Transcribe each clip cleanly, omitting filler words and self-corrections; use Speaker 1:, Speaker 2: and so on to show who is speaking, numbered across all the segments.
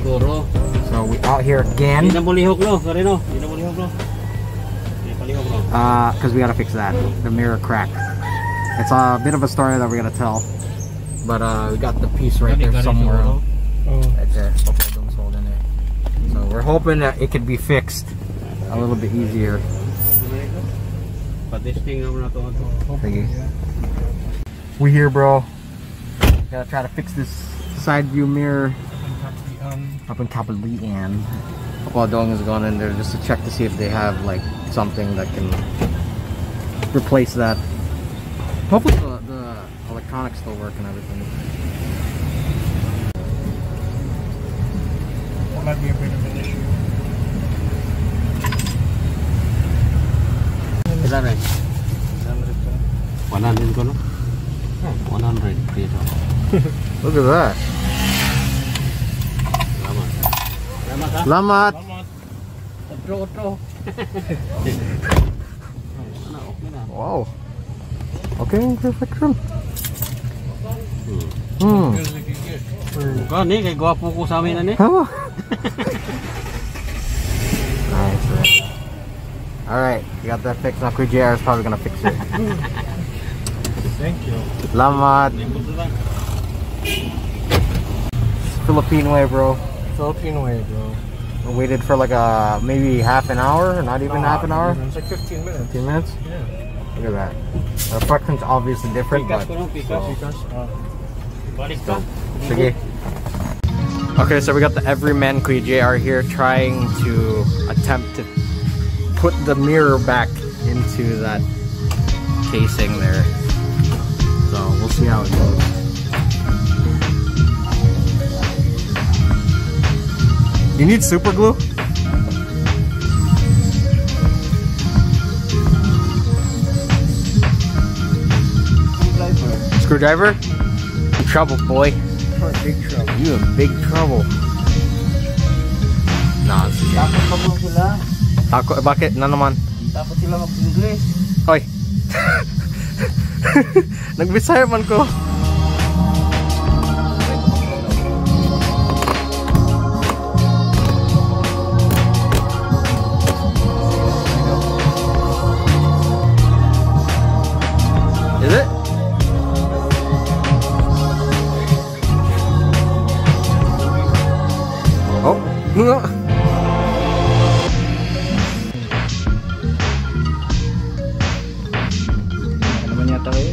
Speaker 1: So we out here again. Because we gotta fix that, the mirror crack. It's a bit of a story that we're gonna tell, but we got the piece right there somewhere. Right there, in there. So we're hoping that it could be fixed a little bit easier. We here, bro. Gotta try to fix this side view mirror up on top of Leyte. A couple of dongs going in there just to check to see if they have like something that can replace that. Hopefully the electronics still work and everything.
Speaker 2: That might be a bit of an issue.
Speaker 1: Is that right?
Speaker 3: 100 kono? 100 dito.
Speaker 1: Look at that. Selamat. Wow. Okay, perfection.
Speaker 3: Bukan nih kayak gua puku sa amin ani.
Speaker 1: Nice. Alright, you got that fixed. Now JR is probably gonna fix it.
Speaker 2: Thank you.
Speaker 1: Selamat. Philippine way, bro.
Speaker 2: Philippine way, bro.
Speaker 1: We waited for like maybe half an hour, not even half an hour.
Speaker 2: It's like 15 minutes.
Speaker 1: 15 minutes?
Speaker 2: Yeah.
Speaker 1: Look at that. The reflection's obviously different, but sige. Okay, so we got the everyman Kuya JR here trying to attempt to put the mirror back into that casing there. So we'll see how it goes. You need super glue? Screwdriver? In trouble, boy.
Speaker 2: You're in big trouble.
Speaker 1: You in big trouble. Nah, sige.
Speaker 2: Takot sila.
Speaker 1: Takot? Bakit? Na naman?
Speaker 2: Takot sila mag-English.
Speaker 1: Hoy! Nagbisaya man ko. Is it? Oh!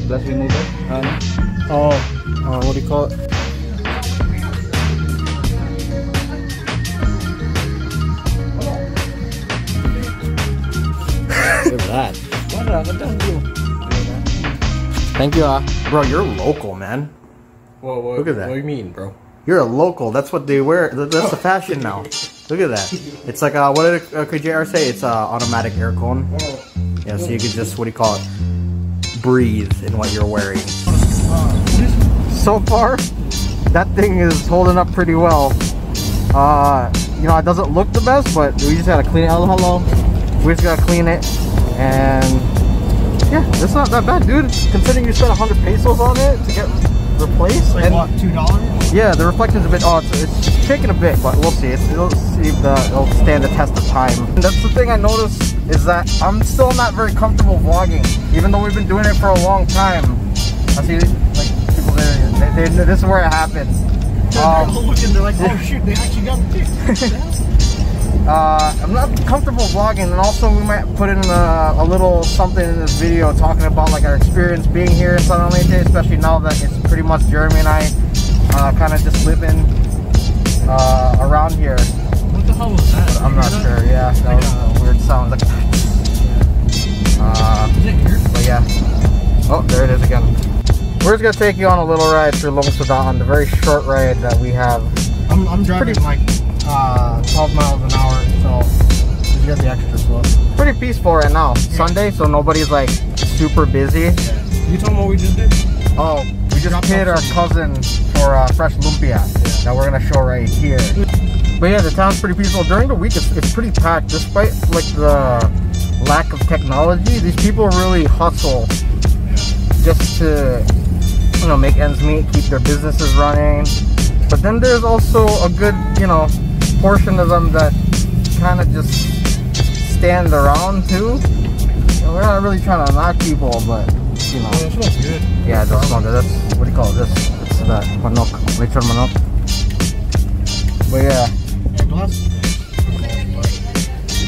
Speaker 2: Glass remover? Oh, what do you call it?
Speaker 1: Look at that. Thank you, bro. You're local, man.
Speaker 2: Whoa,
Speaker 1: look at that.
Speaker 2: What do you mean, bro?
Speaker 1: You're a local. That's what they wear. That's the fashion now. Look at that. It's like what did JR say? It's automatic air cone. Yeah, so you could just, what do you call it? Breathe in what you're wearing. So far, that thing is holding up pretty well. You know, it doesn't look the best, but we just gotta clean it. Hello. We just gotta clean it, and yeah, it's not that bad, dude. Considering you spent 100 pesos on it to get replaced.
Speaker 2: Like, and what, $2?
Speaker 1: Yeah, the reflection's a bit odd, so it's shaking a bit, but we'll see. It'll see if it'll stand the test of time. And that's the thing I noticed, is that I'm still not very comfortable vlogging, even though we've been doing it for a long time. I see, like, people there, this is where it happens.
Speaker 2: They're all looking, they're like, oh shoot, they actually got the
Speaker 1: I'm not comfortable vlogging, and also we might put in a little something in this video talking about like our experience being here in San Leyte, especially now that it's pretty much Jeremy and I kind of just living around here.
Speaker 2: What the hell was that?
Speaker 1: I'm not sure. Yeah, that was a weird sound. Like,
Speaker 2: is it here?
Speaker 1: but yeah. Oh, there it is again. We're just gonna take you on a little ride through Longsudan, the very short ride that we have.
Speaker 2: I'm driving like 12 miles an hour, so you get the extra slow.
Speaker 1: Pretty peaceful right now. Yeah. Sunday, so nobody's like super busy.
Speaker 2: Yeah. You told me what we just did?
Speaker 1: Oh, we just paid our cousin for fresh lumpia that we're gonna show right here. But yeah, the town's pretty peaceful. During the week, it's pretty packed. Despite like the lack of technology, these people really hustle just to, you know, make ends meet, keep their businesses running.
Speaker 2: But then there's also a good, you know, portion of them that kind of just stand around too. You know, we're not really trying to knock people, but you know.
Speaker 4: Oh, it smells good.
Speaker 2: Yeah, it does smell good. That's, what do you call it? This? It's that manok, lechon manok. But yeah,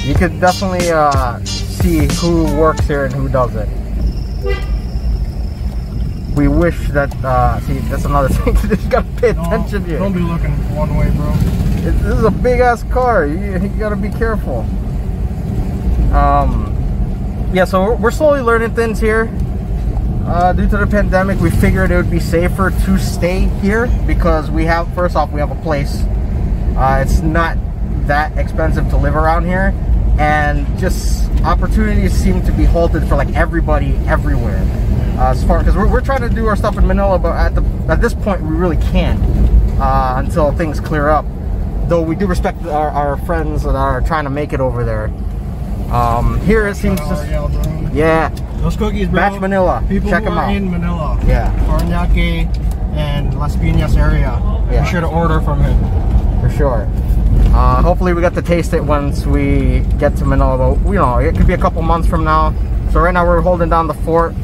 Speaker 2: you could definitely see who works here and who doesn't. We wish that, see, that's another thing. You just gotta pay attention here.
Speaker 4: Don't be looking one way, bro.
Speaker 2: This is a big ass car. You gotta be careful. Yeah, so we're slowly learning things here. Due to the pandemic, we figured it would be safer to stay here because we have, first off, we have a place. It's not that expensive to live around here, and just opportunities seem to be halted for like everybody everywhere. As far, because we're trying to do our stuff in Manila, but at this point we really can't until things clear up. Though we do respect our friends that are trying to make it over there. Here it seems just, yeah.
Speaker 4: Those cookies, bro.
Speaker 2: Batch Manila.
Speaker 4: People
Speaker 2: check
Speaker 4: who
Speaker 2: them
Speaker 4: are
Speaker 2: out.
Speaker 4: in Manila.
Speaker 2: Yeah.
Speaker 4: Paranaque and Las Piñas area.
Speaker 2: Yeah.
Speaker 4: Be sure to order from him.
Speaker 2: For sure. Hopefully we get to taste it once we get to Manila, but you know, it could be a couple months from now. So right now we're holding down the fort.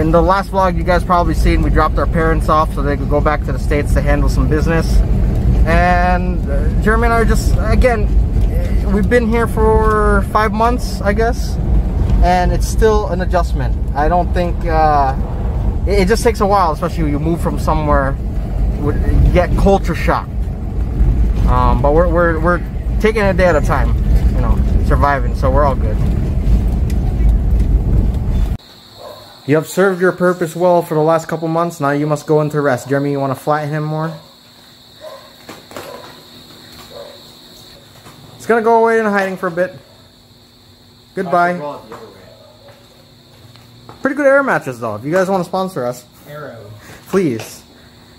Speaker 2: In the last vlog you guys probably seen, we dropped our parents off so they could go back to the States to handle some business. And Jeremy and I are just, again, we've been here for 5 months, I guess, and it's still an adjustment. I don't think, it just takes a while, especially when you move from somewhere, you get culture shock. But we're taking it a day at a time, you know, surviving, so we're all good. You have served your purpose well for the last couple months. Now you must go into rest. Jeremy, you want to flatten him more? It's gonna go away in hiding for a bit. Goodbye. Pretty good air mattress though. If you guys want to sponsor us,
Speaker 4: Arrow.
Speaker 2: please.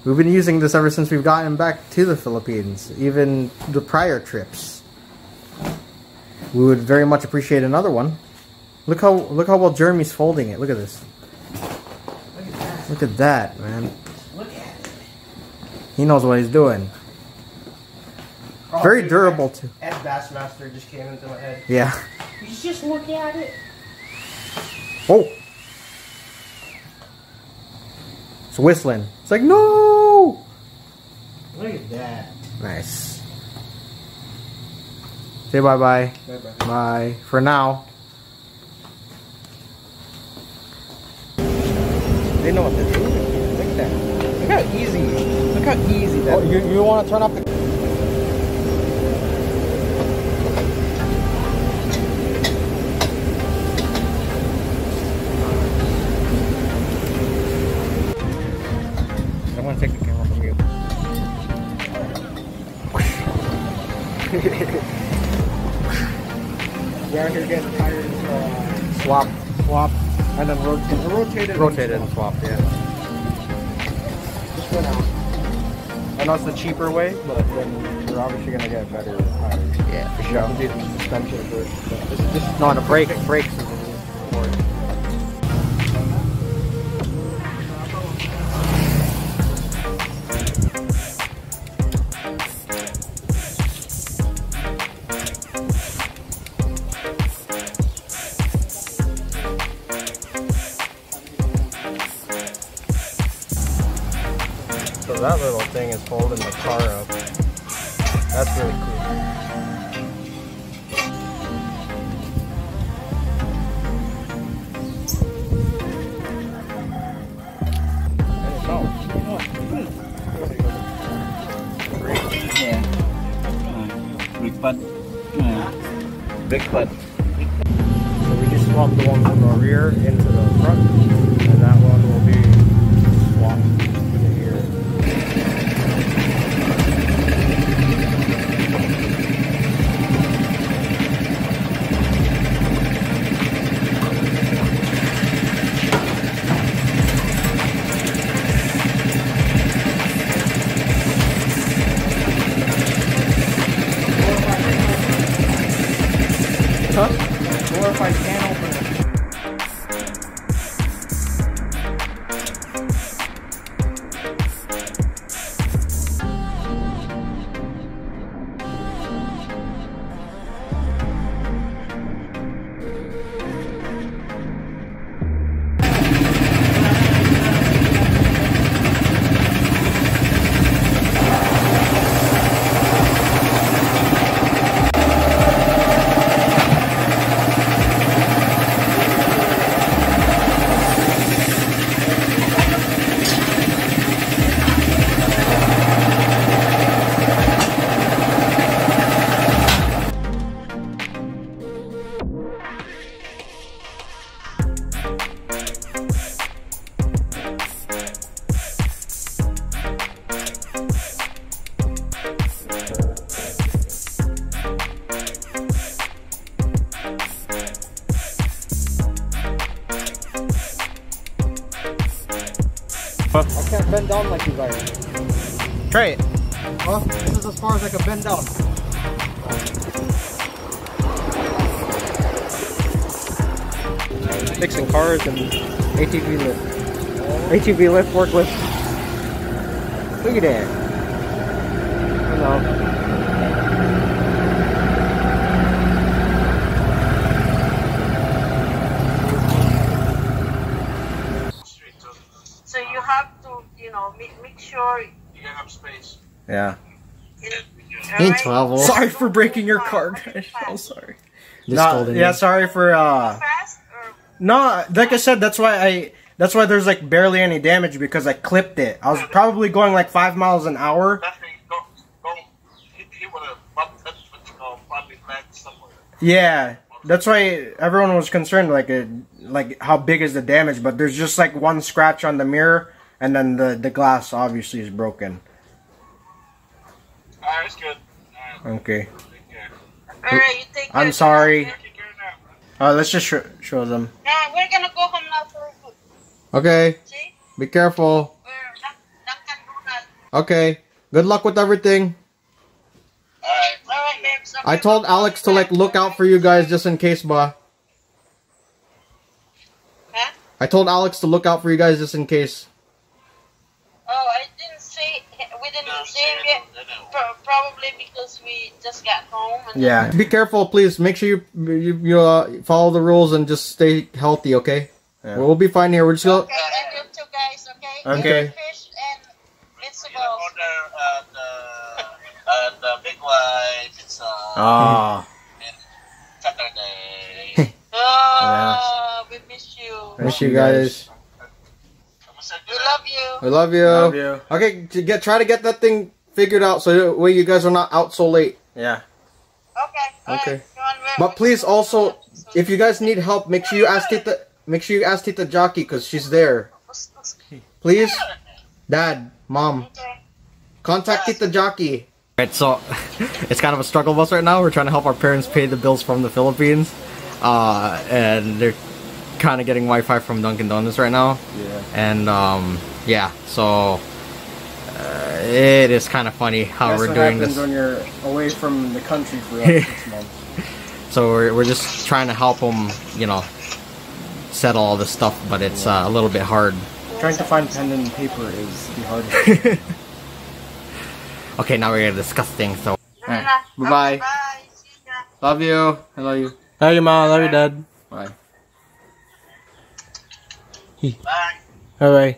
Speaker 2: We've been using this ever since we've gotten back to the Philippines, even the prior trips. We would very much appreciate another one. Look how well Jeremy's folding it. Look at this. Look at that, man.
Speaker 4: Look at it.
Speaker 2: He knows what he's doing.
Speaker 4: Oh,
Speaker 2: Very durable too.
Speaker 4: Ed Bassmaster just came into my head.
Speaker 2: Yeah.
Speaker 4: You just look at it.
Speaker 2: Oh. It's whistling. It's like, no!
Speaker 4: Look at that.
Speaker 2: Nice. Say bye-bye.
Speaker 4: Bye-bye.
Speaker 2: Bye. For now. They know what they're doing. Look at that. Look how easy. Look how easy that is. You want to turn up the... I want to take the camera from you. We're out here getting tires swap, and then rotated and swapped, yeah. Just went out. I know it's the cheaper way, but then you're obviously gonna get better tires. Yeah, for sure. Do the suspension first. This is just not a brakes is important. So that little thing is holding the car up. That's really cool.
Speaker 3: Yeah. Big butt. Yeah. Big butt.
Speaker 2: So we just swapped the one from the rear into the front, and that one will be swapped to here. Huh? Or if I can't open it. bend down like you guys.
Speaker 1: Try it.
Speaker 2: Huh? This is as far as I can bend down.
Speaker 1: Fixing cars and
Speaker 2: ATV lift. ATV lift forklift. Look at that. Hello.
Speaker 5: So you have to, you know, make sure
Speaker 3: You gotta have space.
Speaker 1: yeah.
Speaker 5: in
Speaker 1: trouble.
Speaker 2: Sorry for breaking your car, guys. I'm sorry.
Speaker 1: Yeah, sorry for
Speaker 5: Fast or
Speaker 2: No, like I said, that's why there's like barely any damage because I clipped it. I was probably going like 5 miles an hour.
Speaker 3: Definitely don't he would have bumped that probably back somewhere.
Speaker 2: Yeah, that's why everyone was concerned like how big is the damage, but there's just like one scratch on the mirror and then the glass obviously is broken.
Speaker 3: Alright, it's good. Alright,
Speaker 2: Okay.
Speaker 3: take care.
Speaker 5: alright, you take care.
Speaker 2: I'm sorry.
Speaker 3: Take care now.
Speaker 2: Let's just show them.
Speaker 5: We're gonna go home now for good.
Speaker 1: Okay.
Speaker 5: See?
Speaker 1: Be careful.
Speaker 5: We're Dunkin' Donut.
Speaker 1: Okay. Good luck with everything.
Speaker 5: Alright, babes. Okay,
Speaker 1: I told Alex to like look out for you guys just in case, ba.
Speaker 5: Huh?
Speaker 1: I told Alex to look out for you guys just in case.
Speaker 5: Oh, I didn't say, we didn't say him yet. Probably because we just got home. And
Speaker 2: Yeah.
Speaker 1: Be careful, please. Make sure you follow the rules and just stay healthy, okay?
Speaker 2: Yeah.
Speaker 1: We'll be fine here. We're just gonna.
Speaker 5: Okay, and you two guys, okay?
Speaker 2: Okay.
Speaker 5: Eat fish and vegetables.
Speaker 3: Order the big white pizza.
Speaker 2: Ah.
Speaker 3: Saturday.
Speaker 5: Oh, we miss you.
Speaker 1: Miss you guys.
Speaker 5: We love you.
Speaker 1: We love you.
Speaker 2: Love you.
Speaker 1: Okay, try to get that thing figured out so that way you guys are not out so late.
Speaker 2: Yeah.
Speaker 5: Okay. alright.
Speaker 1: Okay.
Speaker 5: Go on,
Speaker 1: But please also, if you guys need help, make sure you ask Tita. Make sure you ask Tita Jockey because she's there. Please, Dad, Mom,
Speaker 5: Okay.
Speaker 1: contact Tita Jockey. Right, so it's kind of a struggle bus right now. We're trying to help our parents pay the bills from the Philippines, and they're kind of getting Wi-Fi from Dunkin' Donuts right now.
Speaker 2: Yeah.
Speaker 1: And yeah, so it is kind of funny how
Speaker 2: That's
Speaker 1: we're
Speaker 2: what
Speaker 1: doing
Speaker 2: happens
Speaker 1: this.
Speaker 2: when you're away from the country for like 6 months.
Speaker 1: So we're just trying to help them, you know, settle all this stuff, but it's a little bit hard.
Speaker 2: Trying to find pen and paper is the hardest.
Speaker 1: Okay, now we're gonna discuss things. So
Speaker 5: Bye.
Speaker 1: Bye-bye.
Speaker 5: Bye. See ya.
Speaker 1: love you. I love you.
Speaker 2: Love you, Mom. Love you, Dad.
Speaker 1: Bye.
Speaker 3: Bye.
Speaker 2: Bye-bye.